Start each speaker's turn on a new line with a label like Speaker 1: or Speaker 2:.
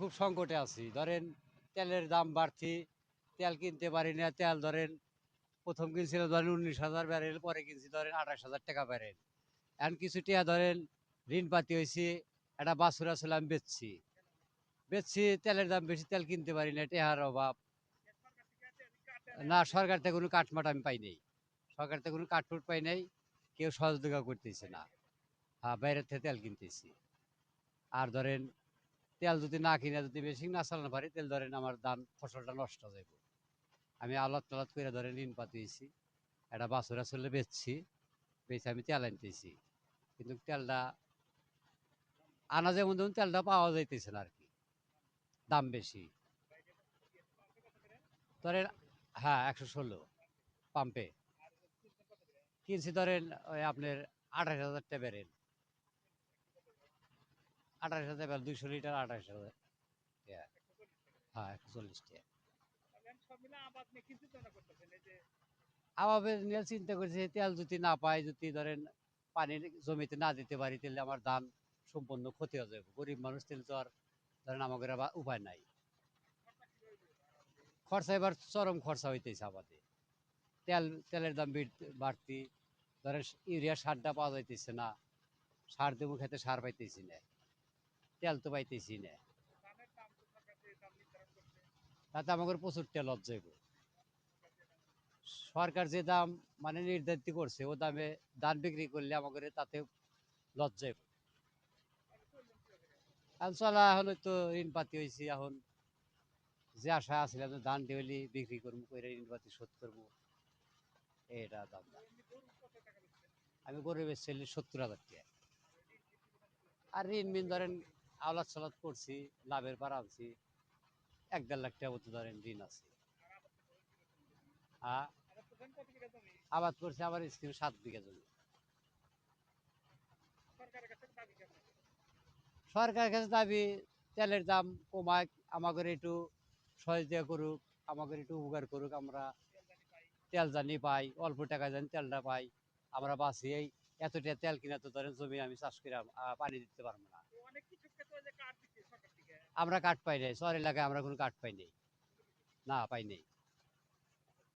Speaker 1: খুব সংকটে আছি। ধরেন তেলের দাম বাড়তি, তেল কিনতে পারি না। তেল ধরেন প্রথম কিনছিল ধরেন ১৯,০০০ ব্যারেল, পরে কিনছি ধরেন ২৮,০০০ টাকা ব্যারেল। এখন কিছু টিয়া ধরেন ঋণ পাতি হয়েছি, একটা বাছুর আসলে আমি বেচছি, তেলের দাম বেশি, তেল কিনতে পারি না, টেহার অভাব। না, সরকার থেকে কোনো কাঠমাট আমি পাই নাই। সরকার থেকে কোনো কাঠফুট পাই নাই, কেউ সহযোগিতা করতেছে না। হ্যাঁ, বাইরের থেকে তেল কিনতেছি। আর ধরেন তেল যদি না কিনে যদি বেশি না চালানো পারি, তেল ধরেন আমার ধান ফসলটা নষ্ট হয়ে যাবে। আমি আলাদ টালাদ করে ধরেন ঋণ পাতিয়েছি, একটা বাছুর আসলে বেচে আমি তেল আনতেছি। কিন্তু তেলটা আনা যেমন তেমন তেলটা পাওয়া যাইতেছে না আর কি, দাম বেশি। ধরেন হ্যাঁ, ১১৬ পাম্পে কিনছি ধরেন ওই আপনার ২৮,০০০ টাকা বেরেল। ২৮,০০০ বেরেল, ২০০ লিটার ২৮,০০০ টাকা। হ্যাঁ, ১৪০ টাকা। আবাবে নিয়ে চিন্তা করছি তেল যদি না পাই, যদি ধরেন পানির জমিতে না দিতে পারি, তাহলে আমার ধান সম্পূর্ণ ক্ষতি হয়ে যাবে। গরিব মানুষ, তেল তো আর ধরেন আমাদের আবার উপায় নাই। খরচা এবার চরম খরচা হইতেছে আমাদের। তেলের দাম বাড়তি, ধরেন ইউরিয়া সারটা পাওয়া যাইতেছে না। সার দেবো খেতে, সার পাইতেছি না, তেল তো পাইতেছি না। তাতে আমাদের প্রচুর তেল লস যাইব। সরকার যে দাম মানে নির্ধারিত করছে, ও দামে ধান বিক্রি করলে আমাদের তাতে লস যাইব। এখন চলা হলে তো ঋণ পাতি হয়েছি। এখন যে আশা আসলে ধান ডেলি বিক্রি করবো, করে ঋণ পাতি শোধ করবো, এটা দাম না। আমি গরিবের ছেলে ৭০,০০০ টাকা। আর ঋণ মিন ধরেন আওলাদ সালাদ করছি, লাভের পার আনছি, ১-১.৫ লাখ টাকা মতো ধরেন ঋণ আছে। হ্যাঁ, আবাদ করছি, আবার স্কিম ৭ বিঘা জমি। সরকারের কাছে দাবি তেলের দাম কমাক, আমাদের একটু সহযোগিতা করুক, আমাদের একটু উপকার করুক। আমরা তেল জানি পাই, অল্প টাকায় জানি তেলটা পাই, আমরা বাঁচি। এই এতটা তেল কিনা তো ধরেন জমি আমি চাষ করে পানি দিতে পারবো না। আমরা কাঠ পাই নাই, শহর এলাকায় আমরা কোনো কাঠ পাই নাই। না, পাই নাই।